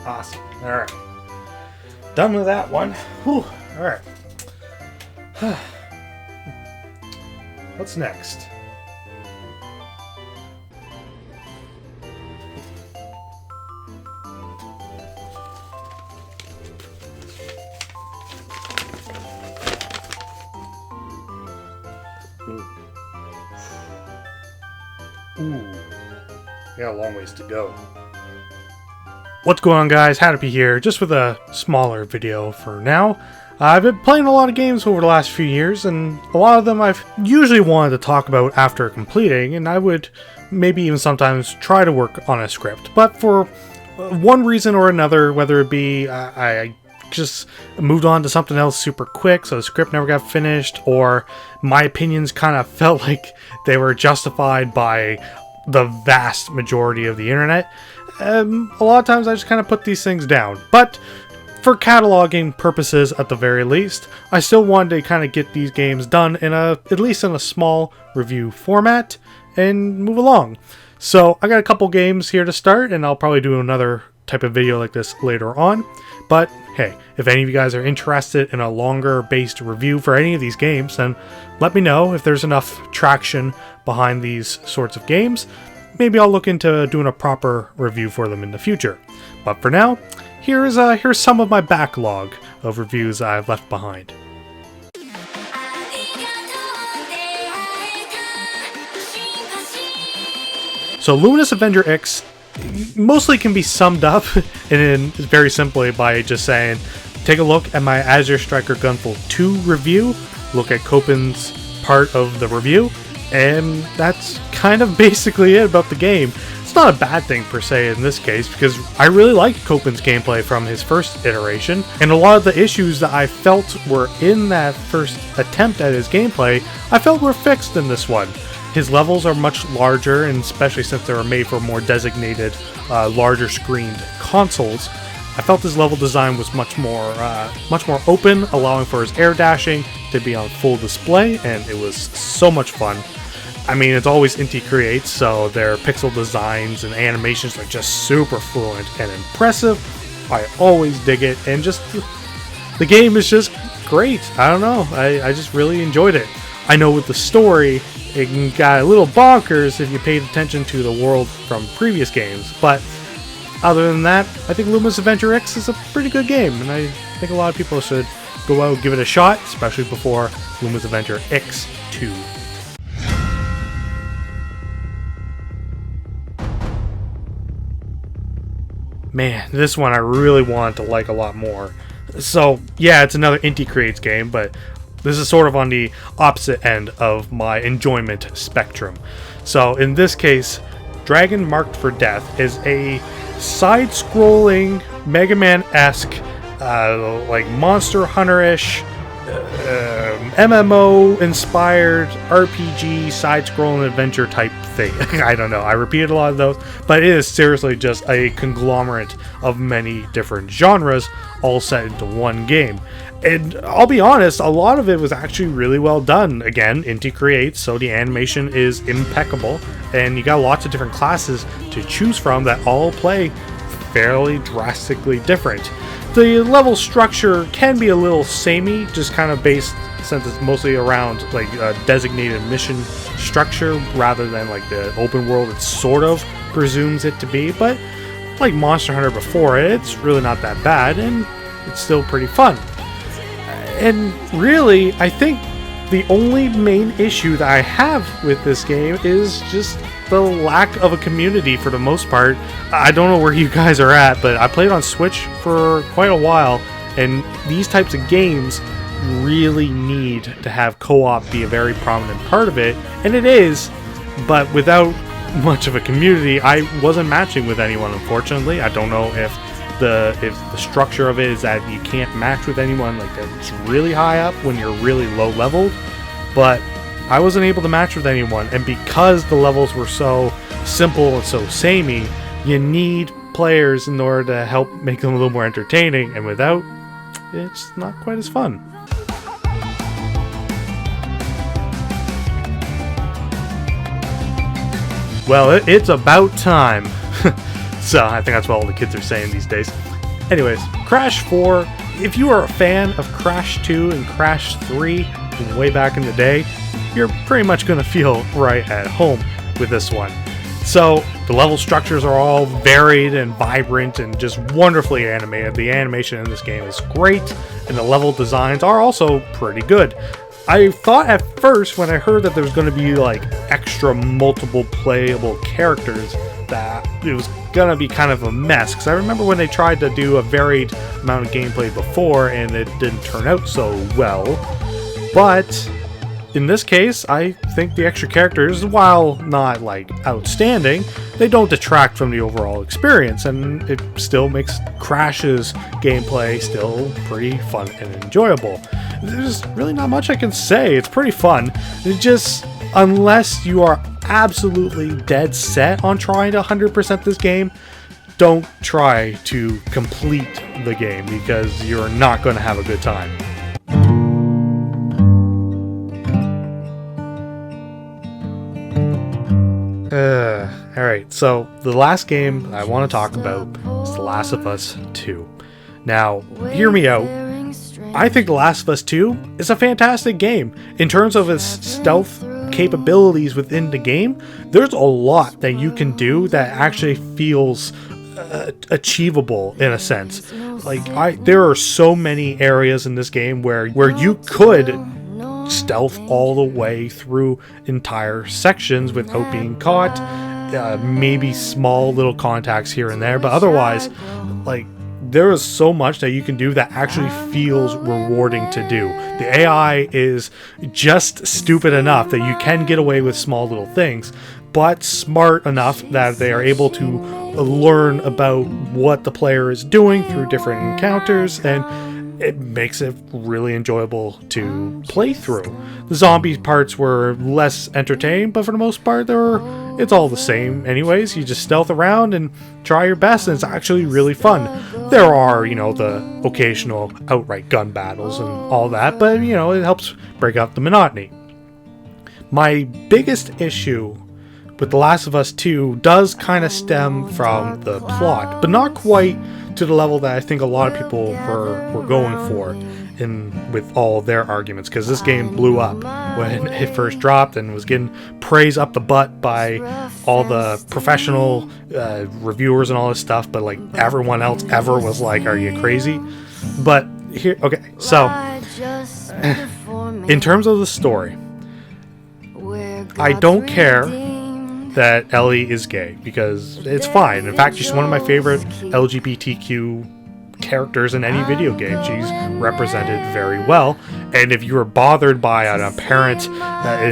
Awesome. Alright. Done with that one. Whew. Alright. What's next? Ooh. We got a long ways to go. What's going on, guys? Happy here, just with a smaller video for now. I've been playing a lot of games over the last few years, and a lot of them I've usually wanted to talk about after completing, and I would maybe even sometimes try to work on a script. But for one reason or another, whether it be I just moved on to something else super quick, so the script never got finished, or my opinions kind of felt like they were justified by the vast majority of the internet, a lot of times I just kind of put these things down. But for cataloging purposes at the very least, I still wanted to kind of get these games done in at least in a small review format and move along. So I got a couple games here to start, and I'll probably do another type of video like this later on. But hey, if any of you guys are interested in a longer based review for any of these games, then let me know. If there's enough traction behind these sorts of games, maybe I'll look into doing a proper review for them in the future. But for now, here's some of my backlog of reviews I've left behind. So Luminous Avenger X mostly can be summed up in very simply by just saying, take a look at my Azure Striker Gunful 2 review, look at Copen's part of the review, and that's kind of basically it about the game. It's not a bad thing per se in this case, because I really liked Copen's gameplay from his first iteration, and a lot of the issues that I felt were in that first attempt at his gameplay, I felt were fixed in this one. His levels are much larger, and especially since they were made for more designated, larger screened consoles, I felt his level design was much more open, allowing for his air dashing to be on full display, and it was so much fun. I mean, it's always Inti Creates, so their pixel designs and animations are just super fluent and impressive. I always dig it, and just the game is just great. I don't know, I just really enjoyed it. I know with the story, it got a little bonkers if you paid attention to the world from previous games, but other than that, I think Luminous Avenger X is a pretty good game, and I think a lot of people should go out and give it a shot, especially before Luminous Avenger X2. Man, this one I really wanted to like a lot more. So, yeah, it's another Inti Creates game, but this is sort of on the opposite end of my enjoyment spectrum. So, in this case, Dragon Marked for Death is a side-scrolling, Mega Man-esque, like Monster Hunter-ish, MMO-inspired RPG side-scrolling adventure type thing. I don't know, I repeated a lot of those, but it is seriously just a conglomerate of many different genres all set into one game. And I'll be honest, a lot of it was actually really well done. Again, Inti Creates, so the animation is impeccable, and you got lots of different classes to choose from that all play fairly drastically different. The level structure can be a little samey, just kind of based, since it's mostly around like a designated mission structure rather than like the open world it sort of presumes it to be, but like Monster Hunter before it, it's really not that bad, and it's still pretty fun. And really, I think the only main issue that I have with this game is just the lack of a community for the most part. I don't know where you guys are at, but I played on Switch for quite a while, and these types of games really need to have co-op be a very prominent part of it, and it is, but without much of a community, I wasn't matching with anyone, unfortunately. I don't know if the structure of it is that you can't match with anyone like that's really high up when you're really low leveled, but I wasn't able to match with anyone, and because the levels were so simple and so samey, you need players in order to help make them a little more entertaining, and without, it's not quite as fun. Well, it's about time. So I think that's what all the kids are saying these days. Anyways, Crash 4, if you are a fan of Crash 2 and Crash 3 way back in the day, you're pretty much going to feel right at home with this one. So, the level structures are all varied and vibrant and just wonderfully animated. The animation in this game is great, and the level designs are also pretty good. I thought at first when I heard that there was going to be like extra multiple playable characters that it was going to be kind of a mess, because I remember when they tried to do a varied amount of gameplay before and it didn't turn out so well. But in this case, I think the extra characters, while not like outstanding, they don't detract from the overall experience, and it still makes Crash's gameplay still pretty fun and enjoyable. There's really not much I can say. It's pretty fun. It just, unless you are absolutely dead set on trying to 100% this game, don't try to complete the game, because you're not going to have a good time. Alright, so the last game I want to talk about is The Last of Us 2. Now, hear me out. I think The Last of Us 2 is a fantastic game. In terms of its stealth capabilities within the game, there's a lot that you can do that actually feels achievable in a sense. Like, there are so many areas in this game where you could stealth all the way through entire sections without being caught. Maybe small little contacts here and there, but otherwise, like, there is so much that you can do that actually feels rewarding to do. The AI is just stupid enough that you can get away with small little things, but smart enough that they are able to learn about what the player is doing through different encounters, and it makes it really enjoyable to play through. The zombie parts were less entertaining, but for the most part, it's all the same anyways. You just stealth around and try your best, and it's actually really fun. There are, the occasional outright gun battles and all that, but, it helps break up the monotony. My biggest issue with The Last of Us 2 does kind of stem from the plot, but not quite to the level that I think a lot of people were going for with all their arguments, because this game blew up when it first dropped and was getting praise up the butt by all the professional reviewers and all this stuff, but like everyone else ever was like, are you crazy? But here, okay, so in terms of the story, I don't care that Ellie is gay, because it's fine. In fact, she's one of my favorite LGBTQ characters in any video game. She's represented very well, and if you were bothered by an apparent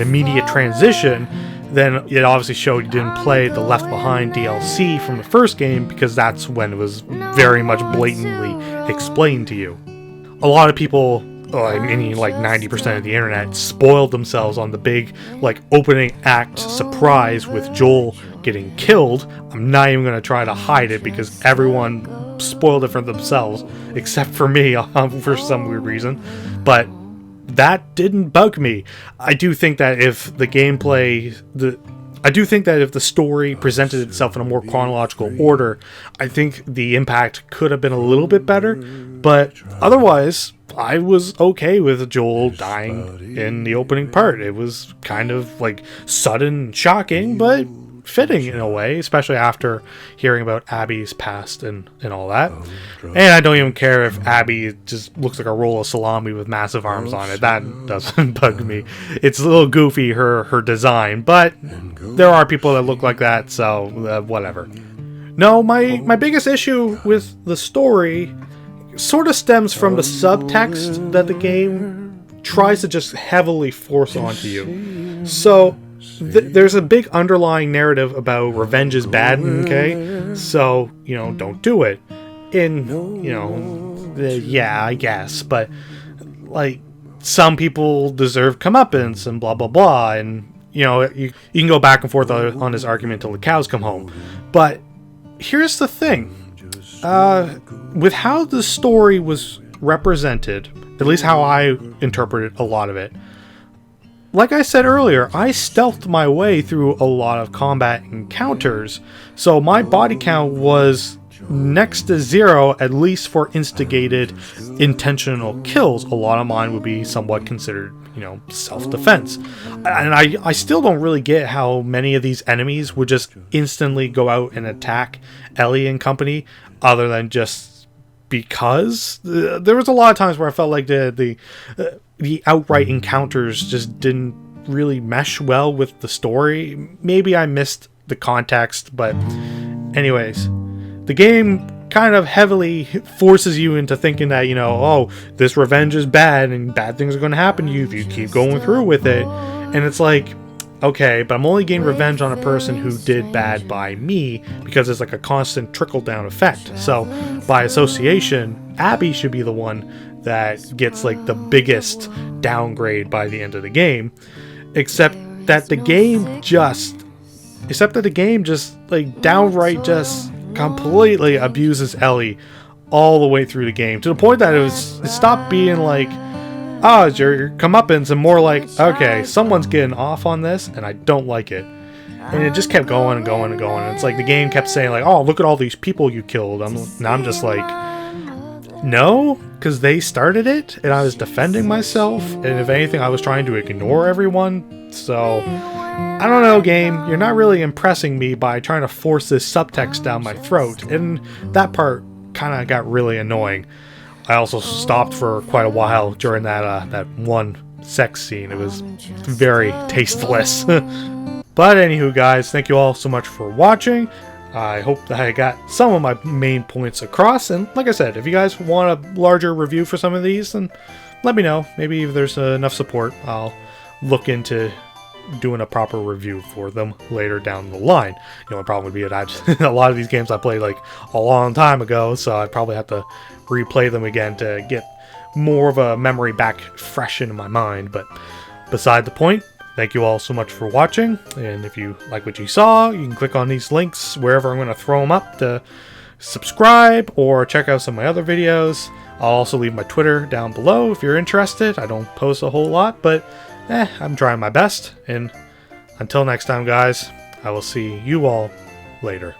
immediate transition, then it obviously showed you didn't play the Left Behind DLC from the first game, because that's when it was very much blatantly explained to you. A lot of people, like 90% of the internet, spoiled themselves on the big opening act surprise with Joel getting killed. I'm not even going to try to hide it, because everyone spoiled it for themselves except for me for some weird reason. But that didn't bug me. I do think that if the story presented itself in a more chronological order, I think the impact could have been a little bit better. But otherwise, I was okay with Joel dying in the opening part. It was kind of sudden and shocking, but fitting in a way, especially after hearing about Abby's past and all that. And I don't even care if Abby just looks like a roll of salami with massive arms on it. That doesn't bug me. It's a little goofy, her design, but there are people that look like that, so whatever. No, my biggest issue with the story sort of stems from the subtext that the game tries to just heavily force onto you. So there's a big underlying narrative about revenge is bad, okay? So, don't do it. Yeah, I guess, but some people deserve comeuppance and blah blah blah, and you can go back and forth on this argument till the cows come home. But here's the thing. With how the story was represented, at least how I interpreted a lot of it, like I said earlier, I stealthed my way through a lot of combat encounters, so my body count was next to 0, at least for instigated intentional kills. A lot of mine would be somewhat considered, self-defense. And I still don't really get how many of these enemies would just instantly go out and attack Ellie and company, other than just because. There was a lot of times where I felt like the outright encounters just didn't really mesh well with the story. Maybe I missed the context, but anyways, the game kind of heavily forces you into thinking that, oh, this revenge is bad and bad things are going to happen to you if you keep going through with it. And it's like, okay, but I'm only getting revenge on a person who did bad by me, because it's like a constant trickle-down effect. So by association, Abby should be the one that gets like the biggest downgrade by the end of the game, except that the game just like downright just completely abuses Ellie all the way through the game, to the point that it stopped being like, oh, it's your comeuppance, and more like, okay, someone's getting off on this and I don't like it. And it just kept going and going and going. And it's like the game kept saying like, oh, look at all these people you killed. I'm just like, no, because they started it and I was defending myself, and if anything I was trying to ignore everyone. So I don't know, game, you're not really impressing me by trying to force this subtext down my throat, and that part kind of got really annoying. I also stopped for quite a while during that one sex scene. It was very tasteless. But anywho, guys, thank you all so much for watching. I hope that I got some of my main points across, and like I said, if you guys want a larger review for some of these, then let me know. Maybe if there's enough support, I'll look into doing a proper review for them later down the line. The only problem would be that a lot of these games I played like a long time ago, so I'd probably have to replay them again to get more of a memory back fresh in my mind. But beside the point, thank you all so much for watching, and if you like what you saw, you can click on these links wherever I'm going to throw them up to subscribe or check out some of my other videos. I'll also leave my Twitter down below if you're interested. I don't post a whole lot, but I'm trying my best. And until next time, guys, I will see you all later.